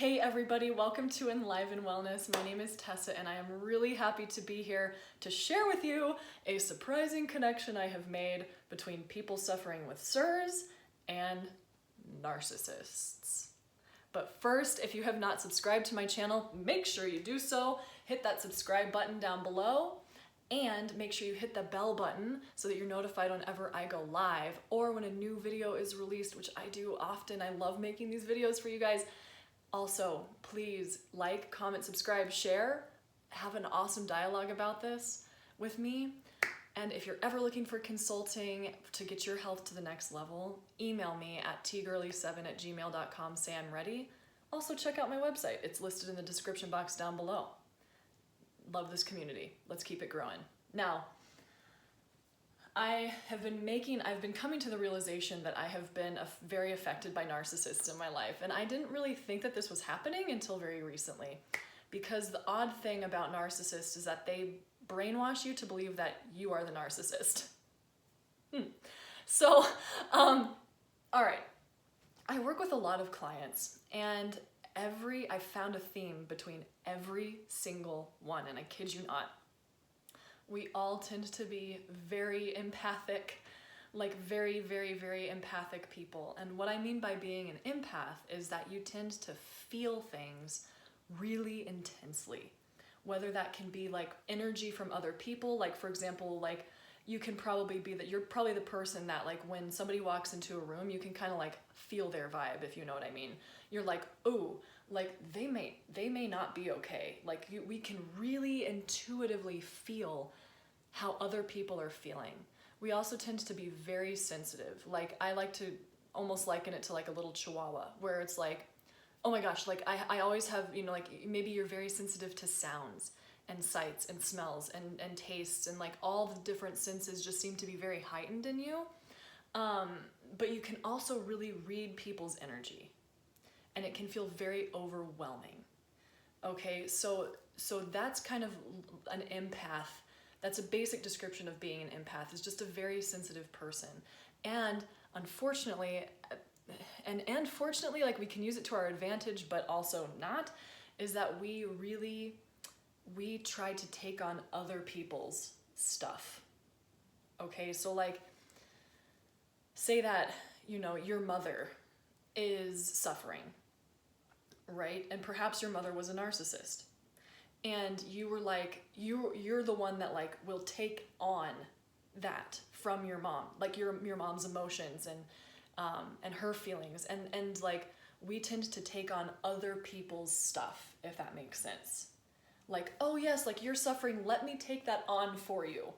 Hey everybody, welcome to Enliven Wellness. My name is Tessa and I am really happy to be here to share with you a surprising connection I have made between people suffering with CIRS and narcissists. But first, if you have not subscribed to my channel, make sure you do so. Hit that subscribe button down below and make sure you hit the bell button so that you're notified whenever I go live or when a new video is released, which I do often. I love making these videos for you guys. Also, please like, comment, subscribe, share, have an awesome dialogue about this with me. And if you're ever looking for consulting to get your health to the next level, email me at tgirly7@gmail.com, say I'm ready. Also check out my website. It's listed in the description box down below. Love this community. Let's keep it growing. Now, I've been coming to the realization that I have been very affected by narcissists in my life, and I didn't really think that this was happening until very recently, because the odd thing about narcissists is that they brainwash you to believe that you are the narcissist. So, all right, I work with a lot of clients, and I found a theme between every single one, and I kid you not. We all tend to be very empathic, like very, very, very empathic people. And what I mean by being an empath is that you tend to feel things really intensely. Whether that can be like energy from other people, like for example, like you can probably be that you're probably the person that like when somebody walks into a room, you can kind of like feel their vibe, if you know what I mean. You're like, ooh, like they may not be okay. Like we can really intuitively feel how other people are feeling. We also tend to be very sensitive. Like I like to almost liken it to like a little chihuahua, where it's like, oh my gosh, like I always have, you know, like maybe you're very sensitive to sounds and sights and smells and tastes, and like all the different senses just seem to be very heightened in you. But you can also really read people's energy, and it can feel very overwhelming. Okay, so that's kind of an empath. That's a basic description of being an empath, is just a very sensitive person. And unfortunately, and fortunately, like we can use it to our advantage, but also not, is that we try to take on other people's stuff. Okay, so like, say that, you know, your mother is suffering, right? And perhaps your mother was a narcissist. And you were like, you're the one that like will take on that from your mom, like your mom's emotions and her feelings. And like, we tend to take on other people's stuff, if that makes sense. Like, oh yes, like you're suffering, let me take that on for you.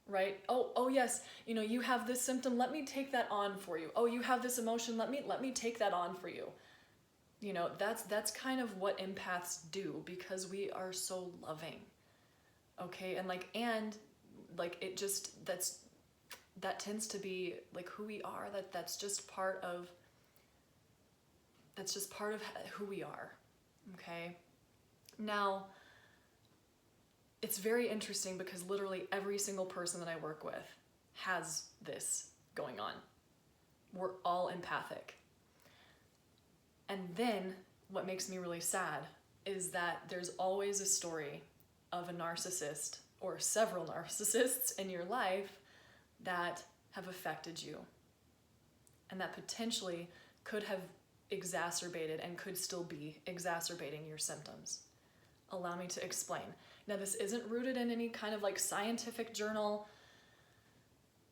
Right? Oh yes, you know, you have this symptom, let me take that on for you. Oh, you have this emotion, let me take that on for you. You know, that's kind of what empaths do, because we are so loving. Okay, and like it just that tends to be like who we are. That's just part of who we are. Okay? Now, it's very interesting because literally every single person that I work with has this going on. We're all empathic. And then what makes me really sad is that there's always a story of a narcissist or several narcissists in your life that have affected you and that potentially could have exacerbated and could still be exacerbating your symptoms. Allow me to explain. Now, this isn't rooted in any kind of like scientific journal.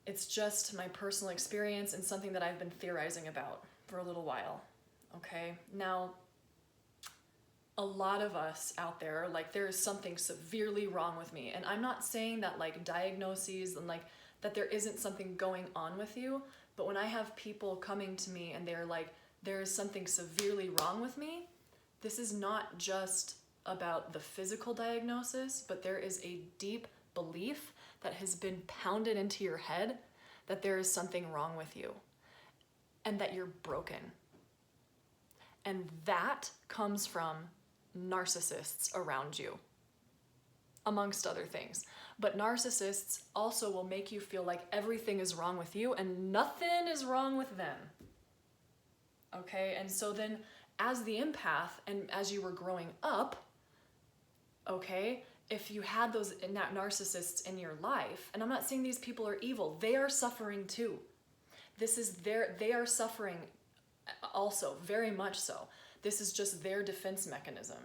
It's just my personal experience and something that I've been theorizing about for a little while. Okay, now, a lot of us out there, like there is something severely wrong with me. And I'm not saying that like diagnoses and like that there isn't something going on with you, but when I have people coming to me and they're like, there is something severely wrong with me, this is not just about the physical diagnosis, but there is a deep belief that has been pounded into your head that there is something wrong with you and that you're broken. And that comes from narcissists around you, amongst other things. But narcissists also will make you feel like everything is wrong with you and nothing is wrong with them. Okay, and so then as the empath and as you were growing up, okay, if you had those narcissists in your life, and I'm not saying these people are evil, they are suffering too. They are suffering also, very much so. This is just their defense mechanism.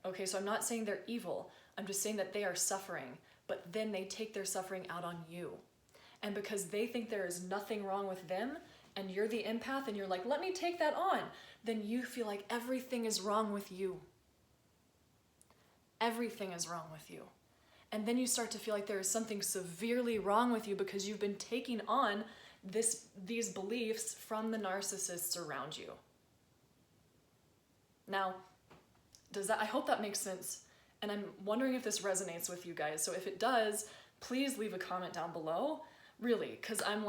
Okay, so I'm not saying they're evil, I'm just saying that they are suffering, but then they take their suffering out on you. And because they think there is nothing wrong with them, and you're the empath and you're like, let me take that on, then you feel like everything is wrong with you. Everything is wrong with you. And then you start to feel like there is something severely wrong with you because you've been taking on these beliefs from the narcissists around you. Now, I hope that makes sense. And I'm wondering if this resonates with you guys. So if it does, please leave a comment down below. Really, because I'm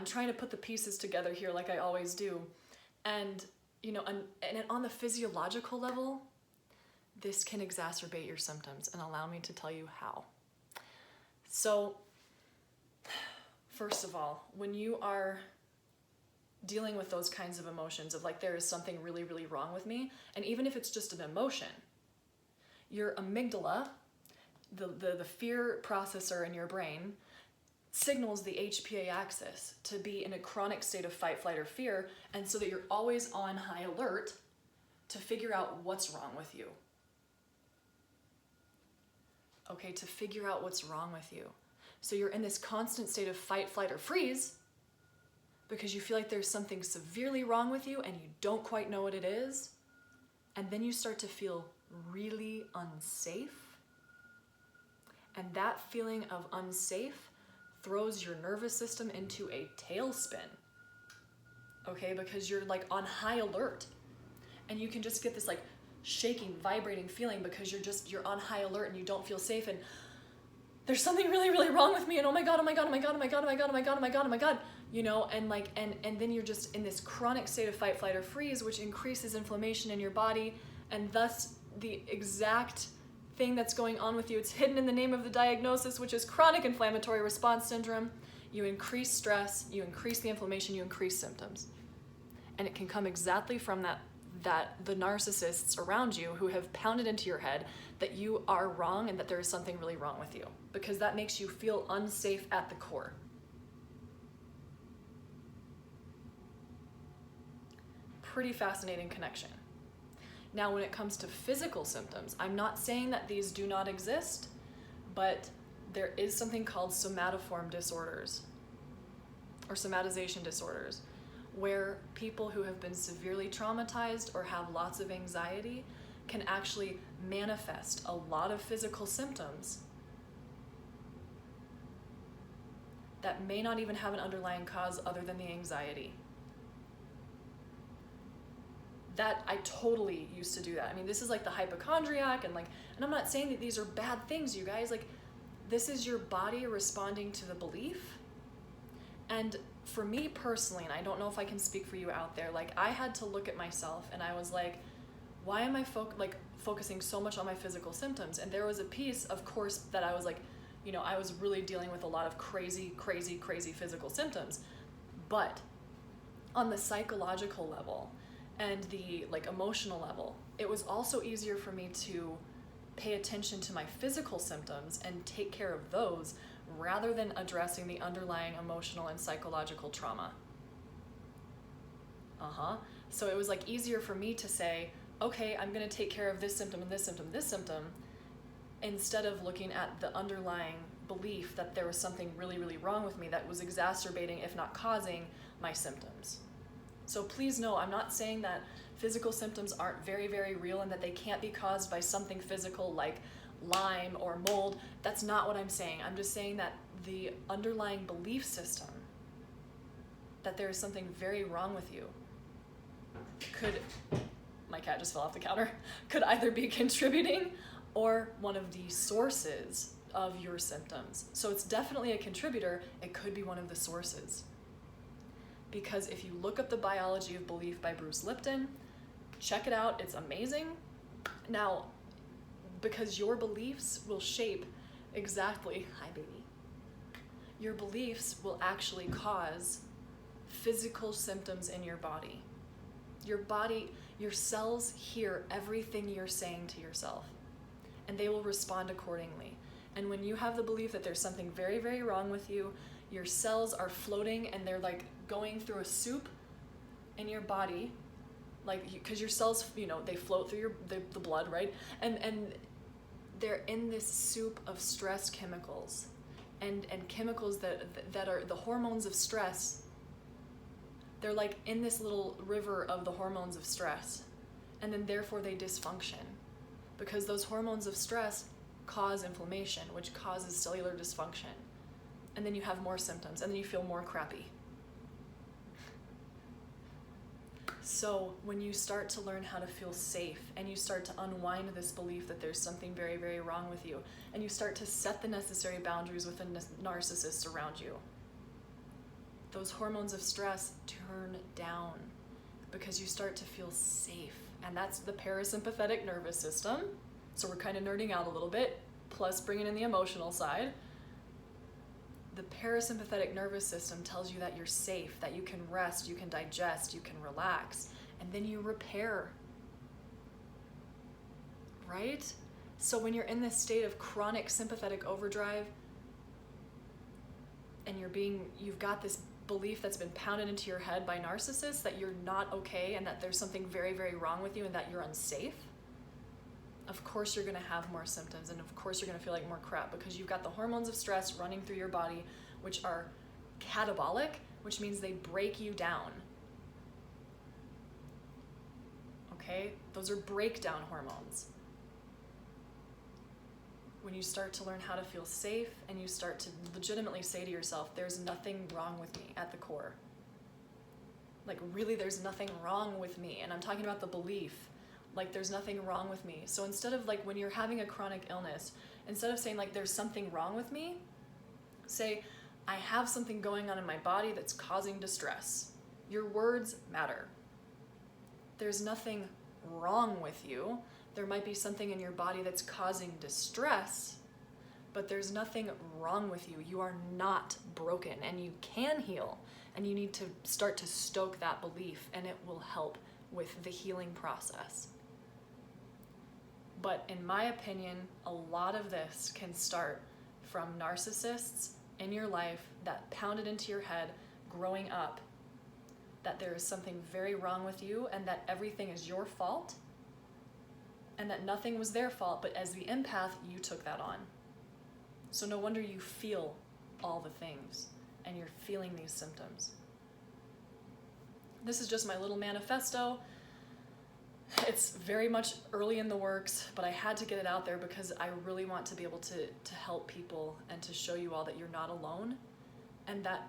trying to put the pieces together here like I always do. And, you know, and on the physiological level, this can exacerbate your symptoms, and allow me to tell you how. So, first of all, when you are dealing with those kinds of emotions of like, there is something really, really wrong with me, and even if it's just an emotion, your amygdala, the fear processor in your brain, signals the HPA axis to be in a chronic state of fight, flight, or fear, and so that you're always on high alert to figure out what's wrong with you. Okay, to figure out what's wrong with you. So you're in this constant state of fight, flight, or freeze because you feel like there's something severely wrong with you and you don't quite know what it is. And then you start to feel really unsafe. And that feeling of unsafe throws your nervous system into a tailspin. Okay, because you're like on high alert. And you can just get this like shaking, vibrating feeling because you're on high alert and you don't feel safe, and there's something really, really wrong with me, and oh my god, oh my god, oh my god, oh my god, oh my god, oh my god, oh my god, oh my god, you know, and like and then you're just in this chronic state of fight, flight, or freeze, which increases inflammation in your body, and thus the exact thing that's going on with you, it's hidden in the name of the diagnosis, which is chronic inflammatory response syndrome. You increase stress, you increase the inflammation, you increase symptoms, and it can come exactly from that the narcissists around you who have pounded into your head that you are wrong and that there is something really wrong with you, because that makes you feel unsafe at the core. Pretty fascinating connection. Now, when it comes to physical symptoms, I'm not saying that these do not exist, but there is something called somatoform disorders or somatization disorders, where people who have been severely traumatized or have lots of anxiety can actually manifest a lot of physical symptoms that may not even have an underlying cause other than the anxiety. That I totally used to do that. I mean, this is like the hypochondriac and I'm not saying that these are bad things, you guys. Like, this is your body responding to the belief. And for me personally, and I don't know if I can speak for you out there, like I had to look at myself and I was like, why am I focusing so much on my physical symptoms? And there was a piece, of course, that I was like, you know, I was really dealing with a lot of crazy physical symptoms. But on the psychological level and the emotional level, it was also easier for me to pay attention to my physical symptoms and take care of those rather than addressing the underlying emotional and psychological trauma. So it was easier for me to say, okay, I'm gonna take care of this symptom and this symptom, this symptom, instead of looking at the underlying belief that there was something really, really wrong with me that was exacerbating, if not causing, my symptoms. So please know, I'm not saying that physical symptoms aren't very, very real and that they can't be caused by something physical like Lyme or mold. That's not what I'm saying. I'm just saying that the underlying belief system that there is something very wrong with you my cat just fell off the counter, could either be contributing or one of the sources of your symptoms. So it's definitely a contributor. It could be one of the sources. Because if you look up The Biology of Belief by Bruce Lipton, check it out, it's amazing. Now, because your beliefs will shape exactly, hi baby, your beliefs will actually cause physical symptoms in your body. Your cells hear everything you're saying to yourself, and they will respond accordingly. And when you have the belief that there's something very, very wrong with you, your cells are floating and they're like going through a soup in your body, like, because your cells, they float through the blood, right? And they're in this soup of stress chemicals, and chemicals that are the hormones of stress. They're like in this little river of the hormones of stress, and then therefore they dysfunction, because those hormones of stress cause inflammation, which causes cellular dysfunction, and then you have more symptoms, and then you feel more crappy. So when you start to learn how to feel safe, and you start to unwind this belief that there's something very, very wrong with you, and you start to set the necessary boundaries with the narcissists around you, those hormones of stress turn down, because you start to feel safe. And that's the parasympathetic nervous system. So we're kind of nerding out a little bit, plus bringing in the emotional side. The parasympathetic nervous system tells you that you're safe, that you can rest, you can digest, you can relax, and then you repair. Right? So when you're in this state of chronic sympathetic overdrive, and you've got this belief that's been pounded into your head by narcissists that you're not okay, and that there's something very, very wrong with you, and that you're unsafe, of course you're going to have more symptoms, and of course you're going to feel like more crap, because you've got the hormones of stress running through your body, which are catabolic, which means they break you down. Okay? Those are breakdown hormones. When you start to learn how to feel safe, and you start to legitimately say to yourself, there's nothing wrong with me at the core. Like, really, there's nothing wrong with me. And I'm talking about the belief, like, there's nothing wrong with me. So instead of, like, when you're having a chronic illness, instead of saying, like, there's something wrong with me, say, I have something going on in my body that's causing distress. Your words matter. There's nothing wrong with you. There might be something in your body that's causing distress, but there's nothing wrong with you. You are not broken, and you can heal, and you need to start to stoke that belief, and it will help with the healing process. But in my opinion, a lot of this can start from narcissists in your life that pounded into your head growing up that there is something very wrong with you, and that everything is your fault, and that nothing was their fault, but as the empath, you took that on. So no wonder you feel all the things, and you're feeling these symptoms. This is just my little manifesto. It's very much early in the works, but I had to get it out there because I really want to be able to help people, and to show you all that you're not alone, and that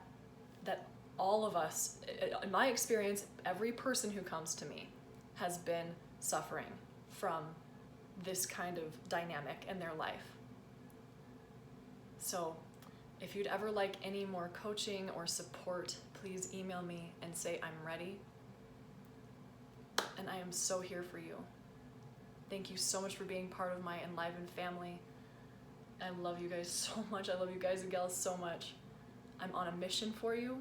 all of us, in my experience, every person who comes to me has been suffering from this kind of dynamic in their life. So if you'd ever like any more coaching or support, please email me and say I'm ready. And I am so here for you. Thank you so much for being part of my Enliven family. I love you guys so much. I love you guys and gals so much. I'm on a mission for you.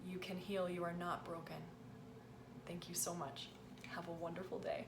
You can heal. You are not broken. Thank you so much. Have a wonderful day.